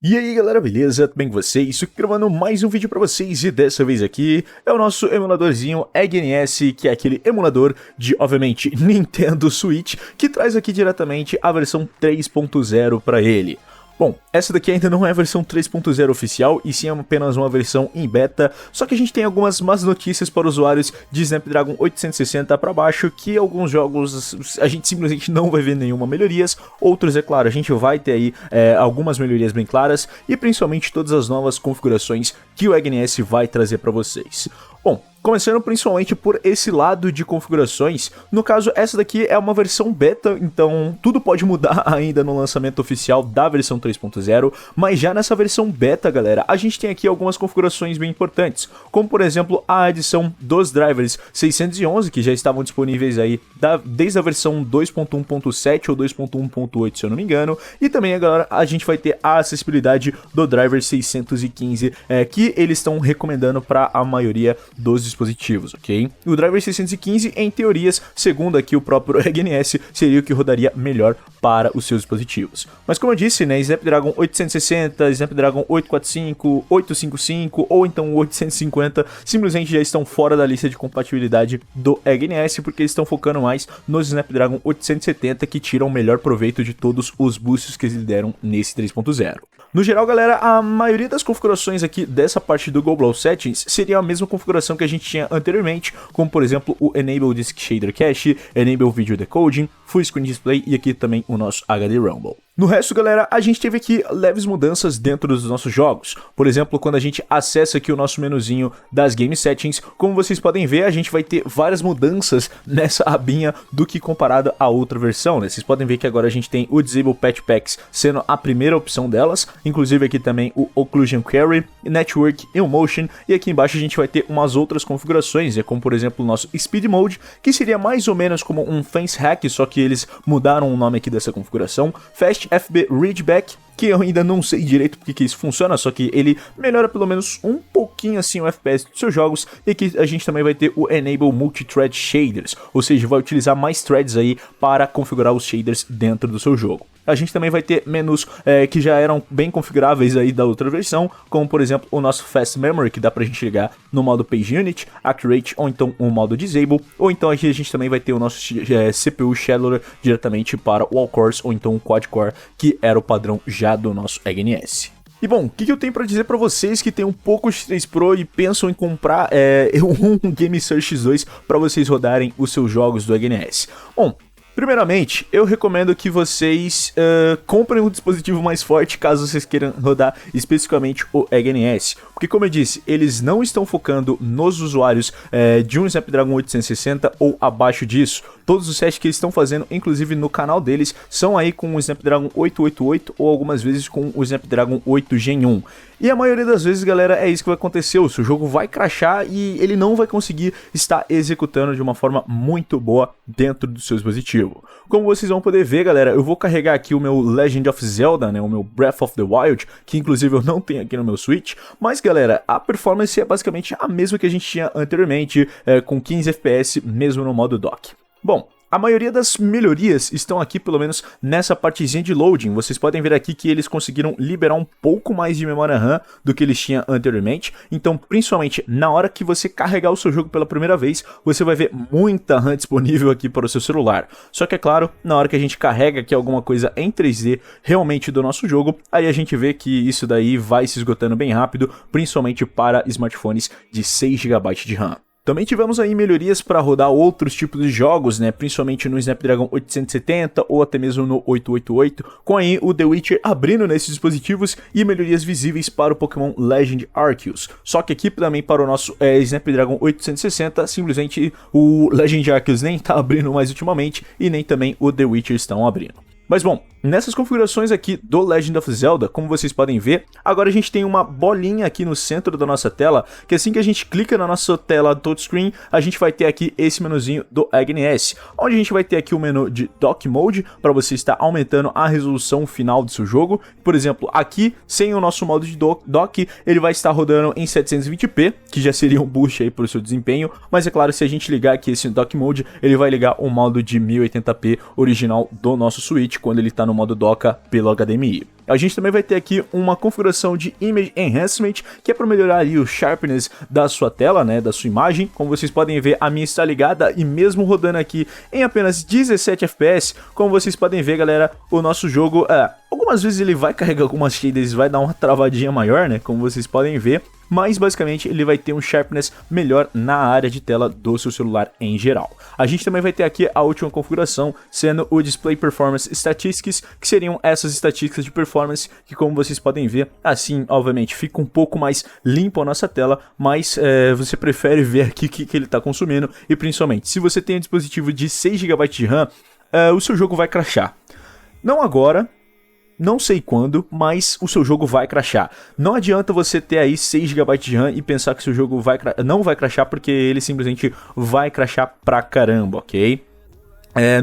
E aí galera, beleza? Tudo bem com vocês? Estou gravando mais um vídeo pra vocês e dessa vez aqui é o nosso emuladorzinho EggNS, que é aquele emulador de, obviamente, Nintendo Switch, que traz aqui diretamente a versão 3.0 pra ele. Bom, essa daqui ainda não é a versão 3.0 oficial, e sim é apenas uma versão em beta, só que a gente tem algumas más notícias para usuários de Snapdragon 860 para baixo, que alguns jogos a gente simplesmente não vai ver nenhuma melhorias, outros, é claro, a gente vai ter aí algumas melhorias bem claras, e principalmente todas as novas configurações que o EggNS vai trazer para vocês. Bom, começando principalmente por esse lado de configurações, no caso essa daqui é uma versão beta, então tudo pode mudar ainda no lançamento oficial da versão 3.0, mas já nessa versão beta, galera, a gente tem aqui algumas configurações bem importantes, como por exemplo a adição dos drivers 611, que já estavam disponíveis aí desde a versão 2.1.7 ou 2.1.8, se eu não me engano, e também agora a gente vai ter a acessibilidade do driver 615, que eles estão recomendando para a maioria dos dispositivos, ok? O driver 615, em teorias, segundo aqui o próprio EggNS, seria o que rodaria melhor para os seus dispositivos. Mas como eu disse, né, Snapdragon 860, Snapdragon 845, 855 ou então 850 simplesmente já estão fora da lista de compatibilidade do EggNS, porque eles estão focando mais nos Snapdragon 870, que tiram o melhor proveito de todos os boosts que eles deram nesse 3.0. No geral, galera, a maioria das configurações aqui dessa parte do Global Settings seria a mesma configuração que a gente tinha anteriormente, como por exemplo o Enable Disk Shader Cache, Enable Video Decoding, Full Screen Display e aqui também o nosso HD Rumble. No resto, galera, a gente teve aqui leves mudanças dentro dos nossos jogos. Por exemplo, quando a gente acessa aqui o nosso menuzinho das Game Settings, como vocês podem ver, a gente vai ter várias mudanças nessa abinha do que comparado à outra versão, né? Vocês podem ver que agora a gente tem o Disable Patch Packs sendo a primeira opção delas, inclusive aqui também o Occlusion Carry, Network e o Motion, e aqui embaixo a gente vai ter umas outras configurações, como por exemplo o nosso Speed Mode, que seria mais ou menos como um Fence Hack, só que eles mudaram o nome aqui dessa configuração, Fast FB Readback, que eu ainda não sei direito porque que isso funciona, só que ele melhora pelo menos um pouquinho assim o FPS dos seus jogos, e aqui a gente também vai ter o Enable Multi-Thread Shaders, ou seja, vai utilizar mais threads aí para configurar os shaders dentro do seu jogo. A gente também vai ter menus que já eram bem configuráveis aí da outra versão, como por exemplo o nosso Fast Memory, que dá pra gente ligar no modo Page Unit, Accurate ou então o modo Disable, ou então aqui a gente também vai ter o nosso CPU Scheduler diretamente para o All-Cores ou então o Quad-Core, que era o padrão já do nosso EggNS. E bom, o que eu tenho pra dizer pra vocês que tem um pouco X3 Pro e pensam em comprar um Game Search X2 pra vocês rodarem os seus jogos do EggNS? Bom, primeiramente, eu recomendo que vocês comprem um dispositivo mais forte caso vocês queiram rodar especificamente o EggNS. Porque como eu disse, eles não estão focando nos usuários de um Snapdragon 860 ou abaixo disso. Todos os testes que eles estão fazendo, inclusive no canal deles, são aí com o Snapdragon 888 ou algumas vezes com o Snapdragon 8 Gen 1. E a maioria das vezes, galera, é isso que vai acontecer, o seu jogo vai crashar e ele não vai conseguir estar executando de uma forma muito boa dentro do seu dispositivo. Como vocês vão poder ver, galera, eu vou carregar aqui o meu Legend of Zelda, né, o meu Breath of the Wild, que inclusive eu não tenho aqui no meu Switch, mas galera, a performance é basicamente a mesma que a gente tinha anteriormente, com 15 FPS mesmo no modo dock. Bom, a maioria das melhorias estão aqui, pelo menos nessa partezinha de loading. Vocês podem ver aqui que eles conseguiram liberar um pouco mais de memória RAM do que eles tinham anteriormente. Então, principalmente na hora que você carregar o seu jogo pela primeira vez, você vai ver muita RAM disponível aqui para o seu celular. Só que é claro, na hora que a gente carrega aqui alguma coisa em 3D realmente do nosso jogo, aí a gente vê que isso daí vai se esgotando bem rápido, principalmente para smartphones de 6 GB de RAM. Também tivemos aí melhorias para rodar outros tipos de jogos, né, principalmente no Snapdragon 870 ou até mesmo no 888, com aí o The Witcher abrindo nesses dispositivos e melhorias visíveis para o Pokémon Legend Arceus. Só que aqui também para o nosso Snapdragon 860, simplesmente o Legend Arceus nem está abrindo mais ultimamente e nem também o The Witcher estão abrindo. Mas bom, nessas configurações aqui do Legend of Zelda, como vocês podem ver, agora a gente tem uma bolinha aqui no centro da nossa tela, que assim que a gente clica na nossa tela touchscreen, a gente vai ter aqui esse menuzinho do EggNS, onde a gente vai ter aqui o menu de Dock Mode, para você estar aumentando a resolução final do seu jogo. Por exemplo, aqui, sem o nosso modo de dock, ele vai estar rodando em 720p, que já seria um boost aí para o seu desempenho, mas é claro, se a gente ligar aqui esse Dock Mode, ele vai ligar o modo de 1080p original do nosso Switch, quando ele está no modo dock pelo HDMI. A gente também vai ter aqui uma configuração de Image Enhancement, que é para melhorar aí o sharpness da sua tela, né, da sua imagem. Como vocês podem ver, a minha está ligada e mesmo rodando aqui em apenas 17 FPS, como vocês podem ver, galera, o nosso jogo, algumas vezes ele vai carregar algumas shaders, vai dar uma travadinha maior, né, como vocês podem ver. Mas basicamente ele vai ter um sharpness melhor na área de tela do seu celular em geral. A gente também vai ter aqui a última configuração, sendo o Display Performance Statistics, que seriam essas estatísticas de performance, que como vocês podem ver, assim, obviamente, fica um pouco mais limpo a nossa tela, mas você prefere ver aqui o que ele está consumindo, e principalmente, se você tem um dispositivo de 6 GB de RAM, o seu jogo vai crashar. Não agora, não sei quando, mas o seu jogo vai crashar. Não adianta você ter aí 6 GB de RAM e pensar que seu jogo não vai crashar, porque ele simplesmente vai crashar pra caramba, ok?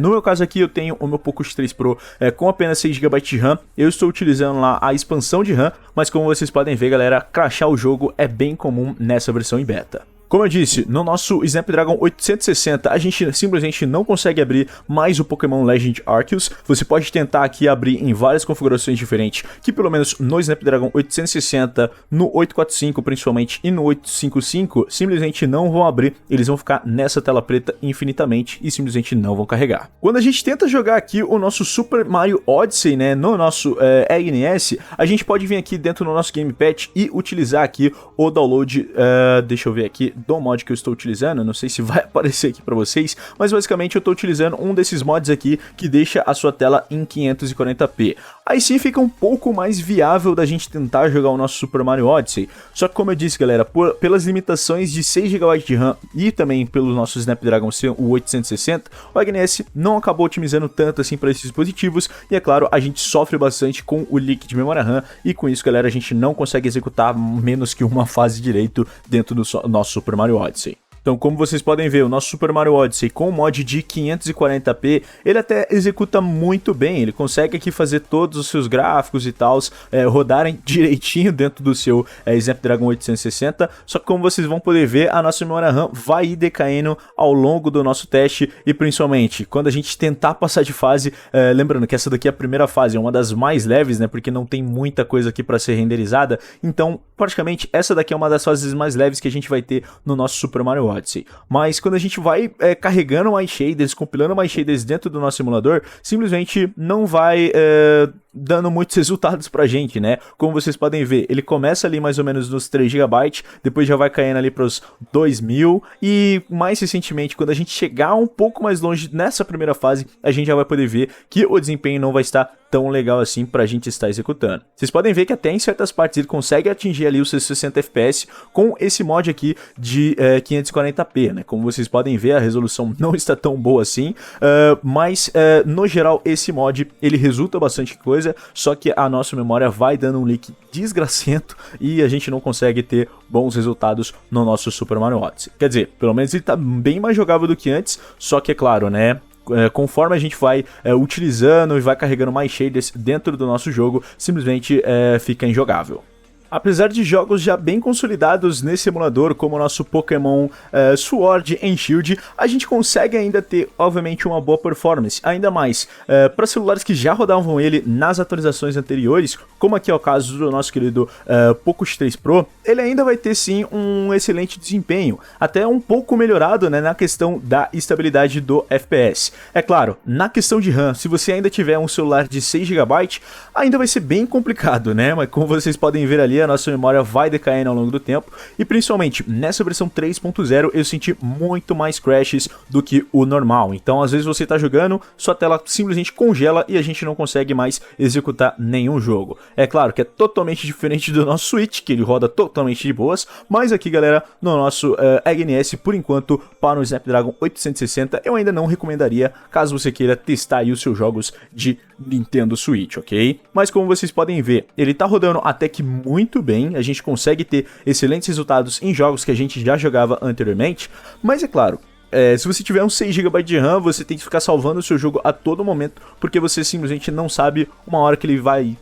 No meu caso aqui eu tenho o meu Poco X3 Pro com apenas 6 GB de RAM. Eu estou utilizando lá a expansão de RAM, mas como vocês podem ver, galera, crashar o jogo é bem comum nessa versão em beta. Como eu disse, no nosso Snapdragon 860 a gente simplesmente não consegue abrir mais o Pokémon Legend Arceus. Você pode tentar aqui abrir em várias configurações diferentes, que pelo menos no Snapdragon 860, no 845 principalmente e no 855 simplesmente não vão abrir, eles vão ficar nessa tela preta infinitamente e simplesmente não vão carregar. Quando a gente tenta jogar aqui o nosso Super Mario Odyssey, né, no nosso EGNS, a gente pode vir aqui dentro do nosso Gamepad e utilizar aqui o download, deixa eu ver aqui, do mod que eu estou utilizando, não sei se vai aparecer aqui para vocês, mas basicamente eu estou utilizando um desses mods aqui que deixa a sua tela em 540p. Aí sim fica um pouco mais viável da gente tentar jogar o nosso Super Mario Odyssey, só que como eu disse, galera, pelas limitações de 6 GB de RAM e também pelo nosso Snapdragon ser o 860, o EGNS não acabou otimizando tanto assim para esses dispositivos e é claro, a gente sofre bastante com o leak de memória RAM e com isso, galera, a gente não consegue executar menos que uma fase direito dentro do nosso Super Mario Odyssey. Então, como vocês podem ver, o nosso Super Mario Odyssey com o mod de 540p, ele até executa muito bem, ele consegue aqui fazer todos os seus gráficos e tal, rodarem direitinho dentro do seu Snapdragon 860, só que como vocês vão poder ver, a nossa memória RAM vai ir decaindo ao longo do nosso teste e principalmente quando a gente tentar passar de fase, lembrando que essa daqui é a primeira fase, é uma das mais leves, né, porque não tem muita coisa aqui para ser renderizada, então praticamente essa daqui é uma das fases mais leves que a gente vai ter no nosso Super Mario Odyssey. Mas quando a gente vai carregando mais shaders, compilando mais shaders dentro do nosso simulador, simplesmente não vai dando muitos resultados pra gente, né? Como vocês podem ver, ele começa ali mais ou menos nos 3 GB, depois já vai caindo ali pros 2000 e mais recentemente, quando a gente chegar um pouco mais longe nessa primeira fase, a gente já vai poder ver que o desempenho não vai estar tão legal assim pra gente estar executando. Vocês podem ver que até em certas partes ele consegue atingir ali os seus 60 FPS com esse mod aqui de 540p, né? Como vocês podem ver, a resolução não está tão boa assim, mas no geral esse mod ele resulta bastante coisa, só que a nossa memória vai dando um leak desgracento e a gente não consegue ter bons resultados no nosso Super Mario Odyssey. Quer dizer, pelo menos ele tá bem mais jogável do que antes, só que é claro, né? Conforme a gente vai utilizando e vai carregando mais shaders dentro do nosso jogo, simplesmente fica injogável. Apesar de jogos já bem consolidados nesse emulador, como o nosso Pokémon Sword and Shield, a gente consegue ainda ter, obviamente, uma boa performance, ainda mais para celulares que já rodavam ele nas atualizações anteriores, como aqui é o caso do nosso querido Poco X3 Pro, ele ainda vai ter sim um excelente desempenho, até um pouco melhorado, né, na questão da estabilidade do FPS. É claro, na questão de RAM, se você ainda tiver um celular de 6 GB, ainda vai ser bem complicado, né, mas como vocês podem ver ali, a nossa memória vai decaindo ao longo do tempo e principalmente nessa versão 3.0 eu senti muito mais crashes do que o normal, então às vezes você está jogando, sua tela simplesmente congela e a gente não consegue mais executar nenhum jogo. É claro que é totalmente diferente do nosso Switch, que ele roda totalmente de boas, mas aqui, galera, no nosso EGNS, por enquanto, para o Snapdragon 860, eu ainda não recomendaria, caso você queira testar aí os seus jogos de Nintendo Switch, ok? Mas como vocês podem ver, ele tá rodando até que muito bem, a gente consegue ter excelentes resultados em jogos que a gente já jogava anteriormente, mas é claro, se você tiver um 6 GB de RAM, você tem que ficar salvando o seu jogo a todo momento, porque você simplesmente não sabe uma hora que ele vai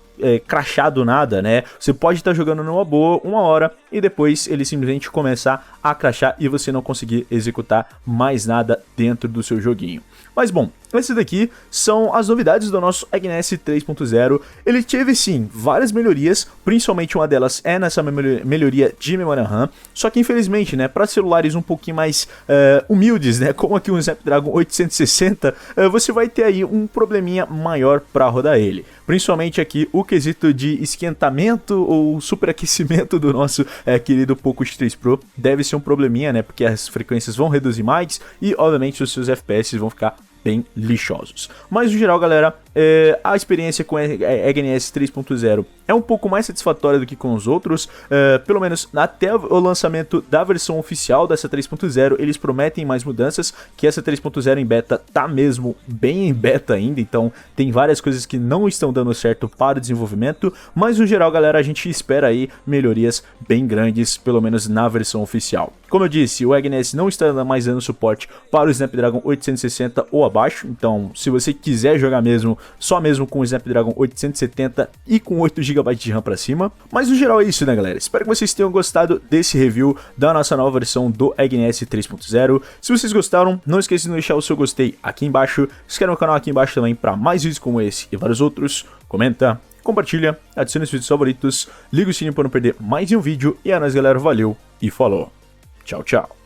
crashar do nada, né? Você pode estar jogando numa boa uma hora e depois ele simplesmente começar a crashar e você não conseguir executar mais nada dentro do seu joguinho. Mas bom, Esses daqui são as novidades do nosso EGNS 3.0. Ele teve sim várias melhorias, principalmente uma delas é nessa melhoria de memória RAM, só que infelizmente, né, para celulares um pouquinho mais humildes, né, como aqui um Snapdragon 860, você vai ter aí um probleminha maior para rodar ele. Principalmente aqui o quesito de esquentamento ou superaquecimento do nosso querido Poco X3 Pro deve ser um probleminha, né, porque as frequências vão reduzir mais e obviamente os seus FPS vão ficar bem lixosos. Mas no geral, galera, a experiência com EGNS 3.0 é um pouco mais satisfatória do que com os outros, pelo menos até o lançamento da versão oficial dessa 3.0, eles prometem mais mudanças, que essa 3.0 em beta tá mesmo bem em beta ainda, então tem várias coisas que não estão dando certo para o desenvolvimento, mas no geral, galera, a gente espera aí melhorias bem grandes, pelo menos na versão oficial. Como eu disse, o EGNS não está mais dando suporte para o Snapdragon 860 ou abaixo, então se você quiser jogar mesmo, só mesmo com o Snapdragon 870 e com 8 GB de RAM para cima. Mas no geral é isso, né, galera? Espero que vocês tenham gostado desse review da nossa nova versão do EGNS 3.0. Se vocês gostaram, não esqueça de deixar o seu gostei aqui embaixo, se inscreve no canal aqui embaixo também para mais vídeos como esse e vários outros, comenta, compartilha, adicione os vídeos favoritos, liga o sininho para não perder mais um vídeo e é nóis, galera, valeu e falou. Tchau, tchau.